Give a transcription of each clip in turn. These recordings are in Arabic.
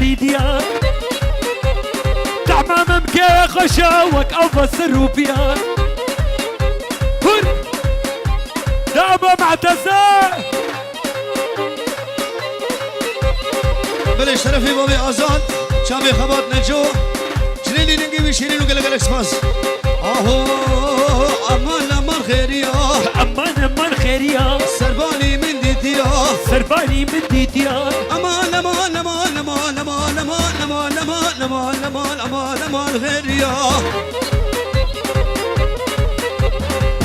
بريديان تعمام مكي خشاوك أفسر روبيان هر دابا معتزة بلش شرفي بابي آزاد شامي خبات نجو جليلي ننجي بشيرين وقلق الاسماس اهو امان امان خيريا أمان خيريا سرباني من ديتيا سرباني من ديتيا امان امان امان امان امان امان امان امان امان امان امان امان خيريا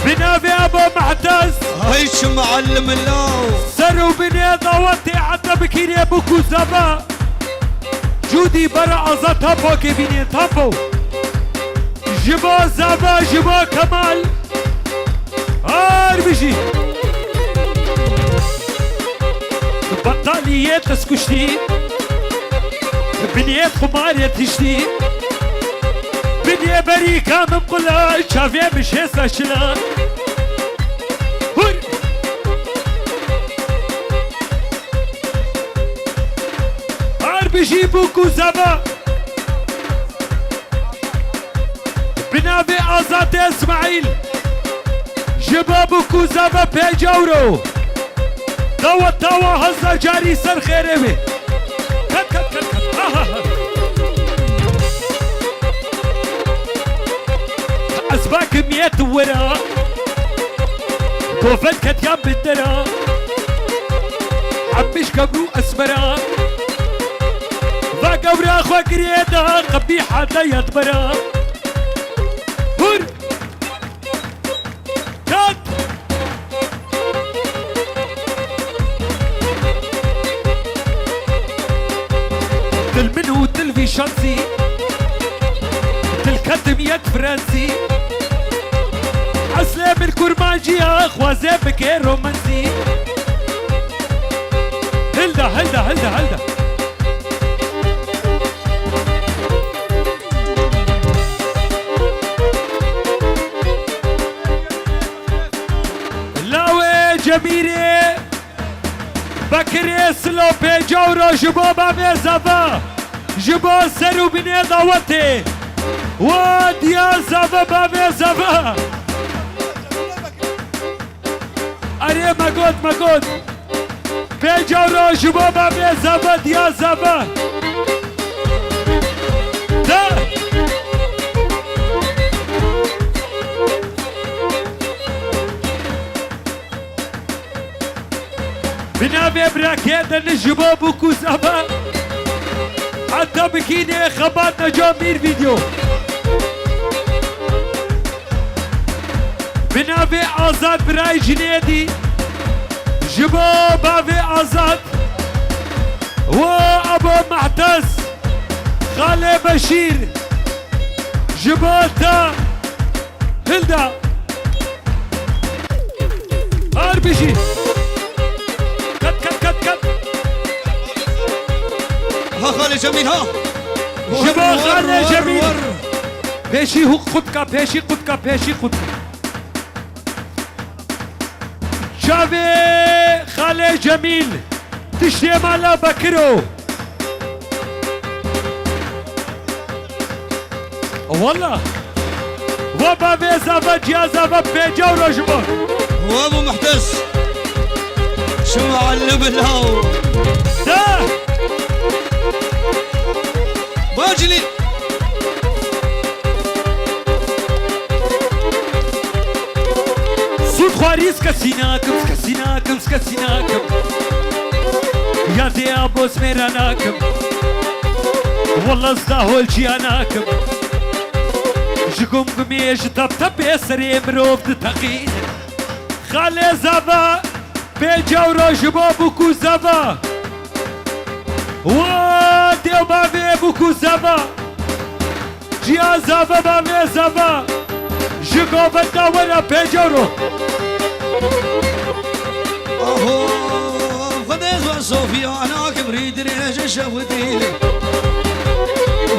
بنابي أبو معتز هايش معلم الله سرو بني ضوتي عدا بكيري بوكو زبا جودي برا أزا تابو كبيني تابو جبا زبا جبا كمال بيجي بطاليات تسكشتي بنيات خماريات تشتي بني بريكا من قلال شافيا مش هسا شلال بيجيبوا كوزابا بنابي آزاد اسماعيل جبابو كوزابا بيجورو توا هزا جاري سر خيري كت أسباك ميت ورا كوفت كتيام بالدرا عمش كبرو أسمرا قبرا خو قريدا قبيحة ديت برا هر كات تل منو تل في شانسي تل كتمية فرنسي أسلام الكرمانجي أخوازي بكي رومانسي هلدا جميري بكري سلو بيجورو جبو بامي زفا جبو سرو بني ضوتي وديا زفا بامي زفا أري مقود بيجورو جبو بامي زفا ديا زفا بنابي براكيدا نجبو بوكو زبا حتى بكيني خباتنا جميل فيديو بنابي آزاد براي جنيدي جبو بابي آزاد وابو معتز خالي بشير جبوتا هلدا بيجي ها خالي جميل ها شبا خالي جميل بيشي هو خدكا بيشي خدكا شافي خالي جميل تشتي مالا بكرو والله وبابي زابا جيازابا بيجا ورجبا وابو محتس شو معلم الهو ده باجلي صوت خواريز كسيناكم يا دي ابو سميراناكم والله ازدهول جياناكم جكم قميش طب يسري مروف تقين خالي زبا بيجا ورجبا بوكو زبا وادي وبابي بوكو زبا جيا زبا بابي زبا جكو بدا ولا بيجا ورو اهو خديز وصوفيا انا كبريد ريش شفتيلي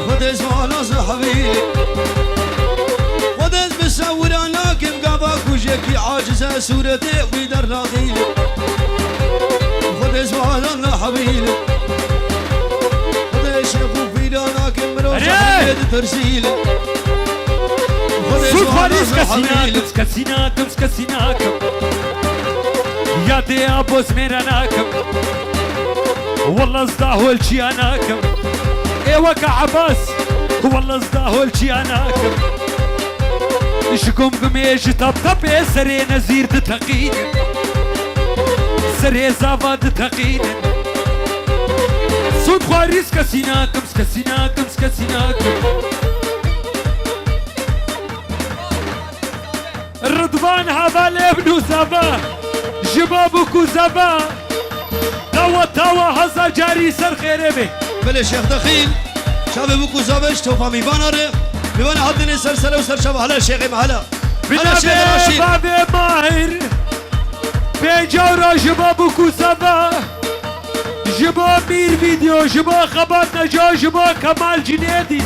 خديز وانا صحبي خديز بسور انا كم قابا كوجكي عاجزة صورتي ويدر راضيلي خديز وانا حبيلي خديز ترسيل صوت فارس كسيناكم سكسيناكم سكسيناكم يا دي ابو سميراناكم والله ازداهول شياناكم ايوه كعباس والله ازداهول شياناكم شكم بميج طب سري نزير دتقين سري زافا دتقين صوت فارس كسيناكم سكسيناكم سكسيناكم الرضوان هذا لابنو زبا جبابكو زبا دوا توا هزا جاري سر خيربي بله شيخ دخيل شاب بوكو زابش توفا ميباناره ميبان حدني سلسله وسر شاب هلا شيخ هلا هلا شيخ راشد بابي ماهر بيجورا جبابكو زبا جبا مير فيديو جبا خبر نجا جبا كمال جنيدي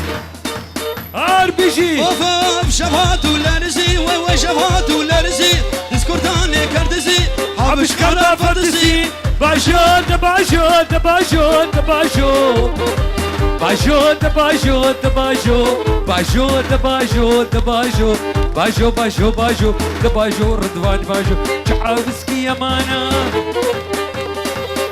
بيجي وفاف شفات ولارزي وشفات ولارزي ديسكورداني كردزي حبش كردا فردسي باجود باجود باجود باجود باجود باجود باجود باجود باجود باجود باجو باجو باجو باجو رضوان باجو شعبسكي يا مانا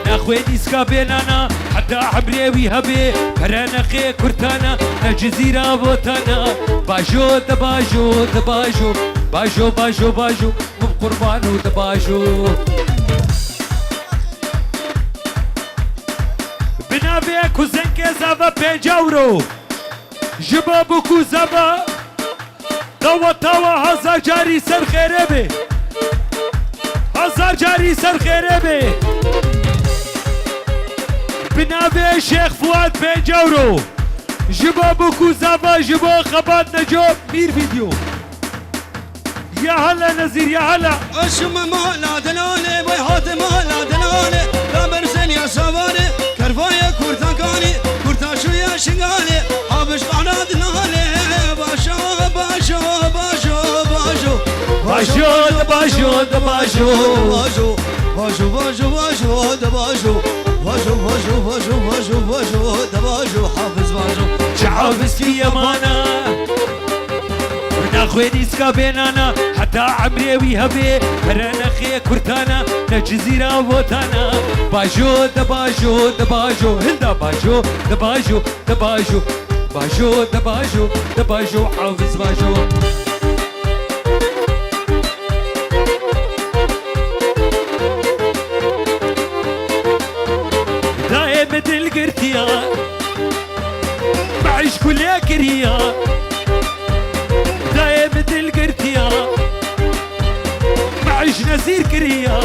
ناخويني سكابينانا حتى عبريوي هبي كرانا خي كرتانا نجزيرة بوتانا باجو باجو باجو باجو باجو باجو قربانو باجو بنابي كوزنكي زابا بيجاورو جبابو كوزابا دوا توا هزار جاري سر خيربي هزار جاري سر خيربي بنابي شيخ فؤاد بيجاورو جبابو كوزابا جبا خبات نجوب مير فيديو يا هلا نزير يا هلا اشم ما لا دلالي بيهات ما لا دلالي لا برسل يا سواري كرفايا كورتاكاني كورتاشو يا شنغالي حابش معنا دلالي باشو باشو باشو باشو باشو باشو باشو باشو باشو باشو باشو باشو باشو باشو باشو باشو باشو باشو حافظ باشو شعافز في يمانا ناخويني سكابينانا حتى عمريوي هبي هرانا خي كرتانا نجزيرة وطانا باجو دباجو دباجو هندا باجو دباجو دباجو باجو دباجو دباجو حافظ باجو دائما القرتيا بعيش كل كريا دائما القرتيا بعيش نسير كريا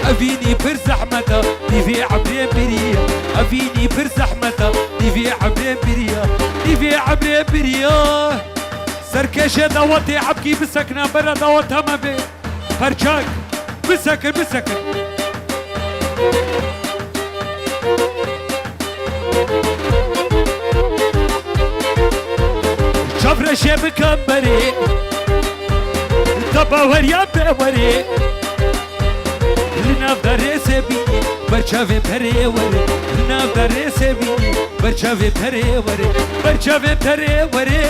أفيني برزح متى دي في عبرين بريا أفيني برزح متى دي في عبرين بريا دي في عبرين بريا سركشة دوتي عبكي بسكنة برا دوتها ما بي هرجاك بسكن بسكن شفرة شبك بري دبا وريا بوري لنا بدري سبيني برشافي بري وري لنا بدري سبيني برشافي بري وري برشافي بري وري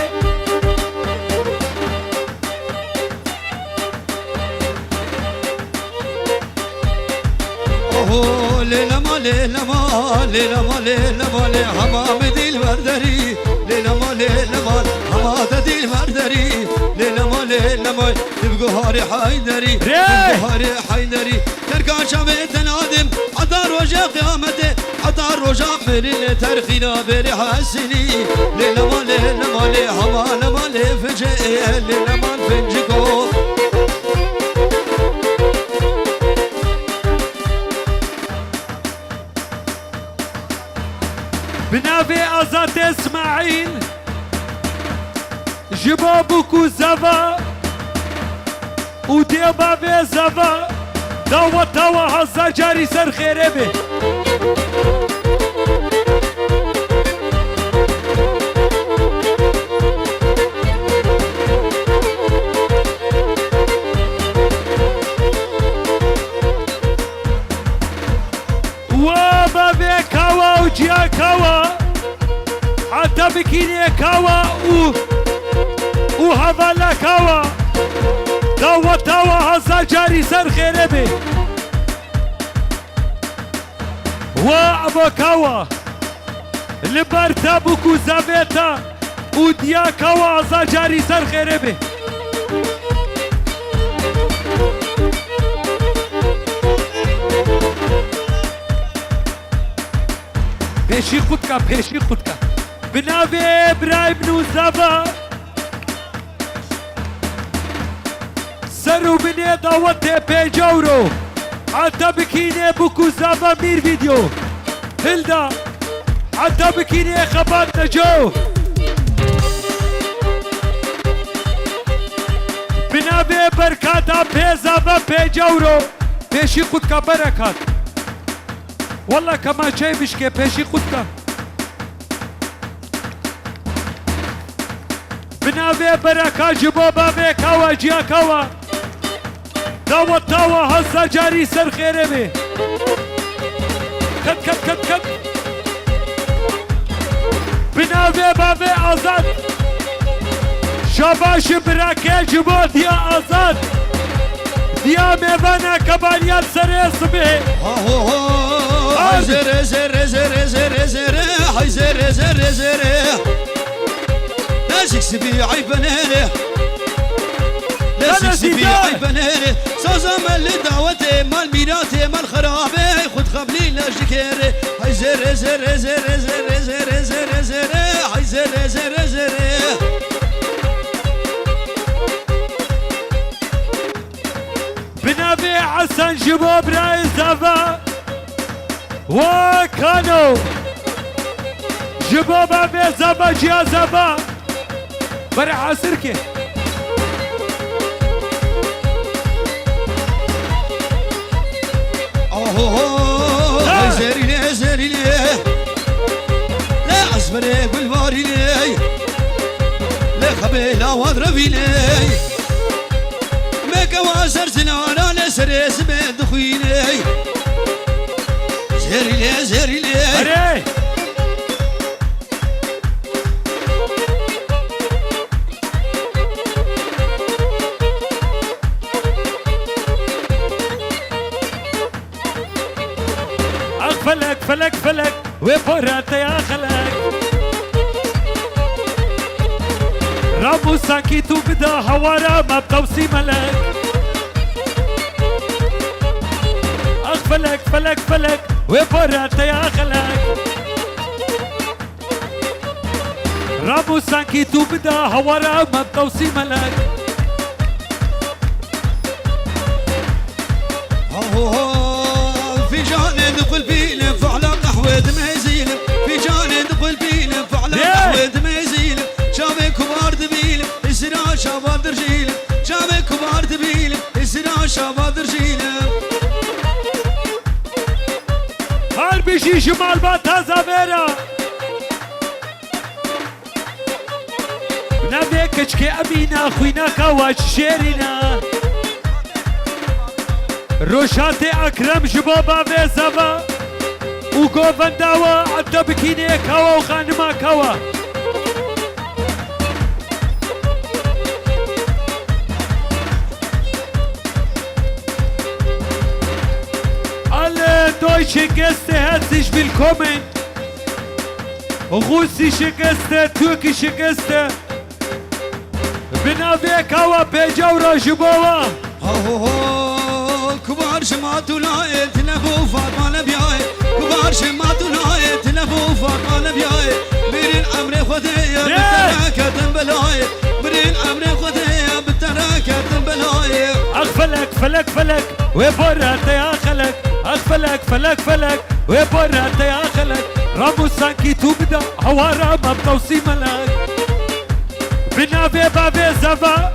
اوه ليلى ما ليلى ما ليلى ما ليلى ما حمام ديل بردري ليلى ما ليلى ما حماد ديل بردري ليلى ما ليلى ما تبقى هاري حيدري تبقى هاري حيدري تركا شامي تنادم عطار وجه قيامته عطار وجه من ترخينا بري حسني ليلى ما ليلى ما لي حمال ما لي فجئ ليلى ما فنجكو بنابي أزات إسماعيل جبابكو زفا وديبا في زفا دوا توا هزا جاري سر خيربي وابا في كوا وجيا كوا حتى بكيني كاوا وهذا لا كاوا دوا توا هزا جاري سر خيربي وابو كاوا لبرتا بوكو زابيتا وديا كاوا هزا جاري سر خيربي بيشي خودكا بيشي خودكا بنابي ابراهيم نوزابا سرو بني داوته بيجورو حتى بكيني بوكو زابا مير فيديو هلدا حتى بكيني خبات نجو بنابي بركاتا بيزابا بيجورو بيشي خودكا بركات والله كما شيء بشكي بيشي خودكا بنابي بركة جبو بابي كوا جيا كوا دوا توا هزا جاري سر خيري بي كت كت كت كت بنابي بابي آزاد شباش بركة جبو ديا آزاد ديا ميوانا كبانيات سر صبح هاي زر زر زر زر زر هاي زر زر زر لازك سبي عيبنيني لازك سبي عيبنيني سوزا مال دعوتي مال ميراتي مال خرابي خد خبلي لاجكيري هاي زر زر زر زر زر زر زر هاي زر زر زر بنابي حسن جبو براي زافا وكانوا جبو بابي زافا جيا زافا برع سركي اوه زريني زريني لا عزبني بالفاريني لا خبيلا واضربيني ميكا واسرتنا انا سريس بين دخويني زريني زريني فلك فلك فلك وبرات يا خلك رامو ساكيتو بدا هوارا ما بتوصي ملك اخ فلك فلك فلك وبرات يا خلك رامو ساكيتو بدا هوارا ما بتوصي ملك في جانب قلبي فعلا قهوة ميزين في جانب قلبي فعلا قهوة ميزين شابي كبار دبيل اسرا شباب درجيل شابي كبار دبيل اسرا شباب درجيل هل بيجي جمال باتازا بيرا نبي كشكي أمينا خوينا كواش شيرنا روشاتي أكرم جبابا بيزابا وقوفن داوا عدى بكيني كوا وخانما كوا alle deutsche Gäste herzlich willkommen russische Gäste, türkische Gäste بنابي كوا بجورة جبابا كبار شمات ولاي تلفوا فاطمة نبياي كبار شمات ولاي تلفوا فاطمة نبياي برين عمري خدية بالتراكة تنبلاي برين عمري خدية بالتراكة تنبلاي أغفلك فلك فلك وبرات يا خلك أغفلك فلك فلك وبرات يا خلك رامو سانكي تبدا هوارا ما بتوصي ملك بنابي بابي زفا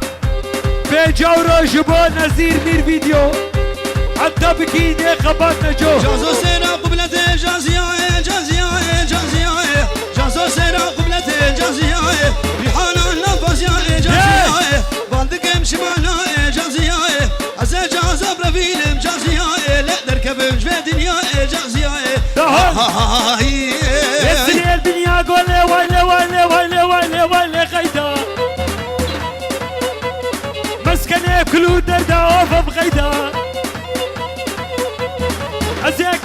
بجورو جبو نزير مير فيديو حتى بكيني خباتنا جو جازو سيرا قبلتي جازياي جازياي جازياي جازو سيرا قبلتي جازياي ريحانا النفس ياي جازياي بالدك امشي معنا جازياي عزا جازا برافيلم جازياي لا نركب في دنيا جازياي الدنيا قولي ويلي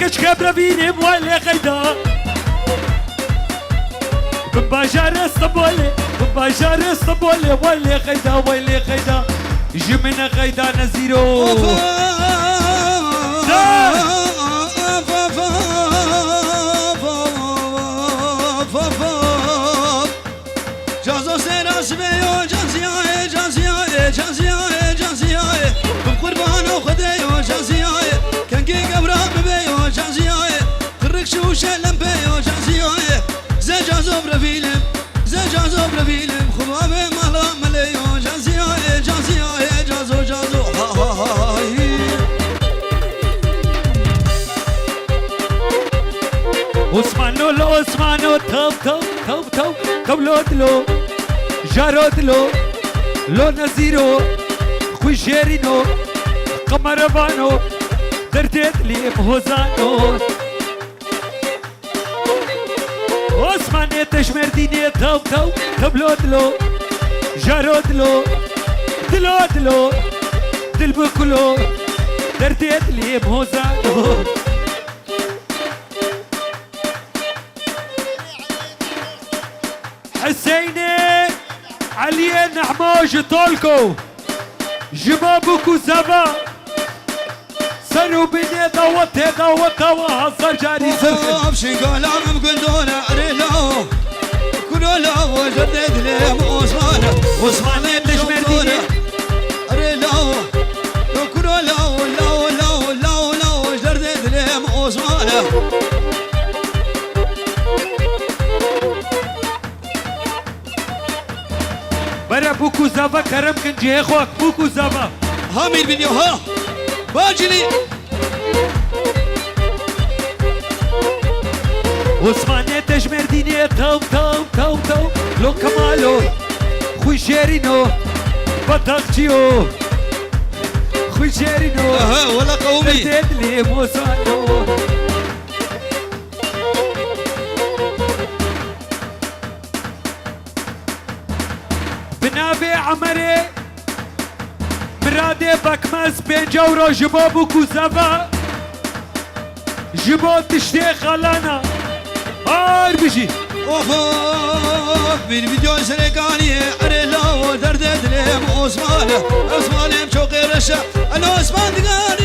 كش كبر بيني ولا غيدا بباجار الصبولي بباجار الصبولي ولا غيدا ولا غيدا جمنا غيدا نزيرو جازو سراس بيو جازياي جازياي جازياي جازياي بقربان وخديو جازياي كان كي قبرام بيو جازياي ترك شو شلم بيو جازياي زي جازو برفيلم زي جازو برفيلم خبابي مالا مليو جازياي جازياي جازو جازو ها ها ها عثمانو لو عثمانو توب توب توب توب توب لو جارود لو نزيرو خوي شيرينو قمر بانو دردت لي بهوزانو عثماني تشمر ديني توب توب توب لو جارود لو دل بكلو دردت لي بهوزانو حسيني علي نحموج طولكو جبابكو زبا سرو بني دوت وهزر جاري زرخ امشي قال عم قلدونا ريلو كلو لو وجدد لي عثمان تشمر ديني ريلو كلو لو وجدد لي عثمان برا بوكو زبا كرم كنجي اخوك بوكو زبا هامير بنيو ها باجلي عثماني تشمر ديني تو لو كمالو خوي شيرينو بطاقتيو خوي شيرينو ولا قومي دردت لي موسانو بنابي عمري مرادي بكمس بين جورو جبابو كوزابا جبو تشتي خلانا هار بيجي bir video serekaniye arela o derde dilem Osman Osman'ım çok yarışa Osman digani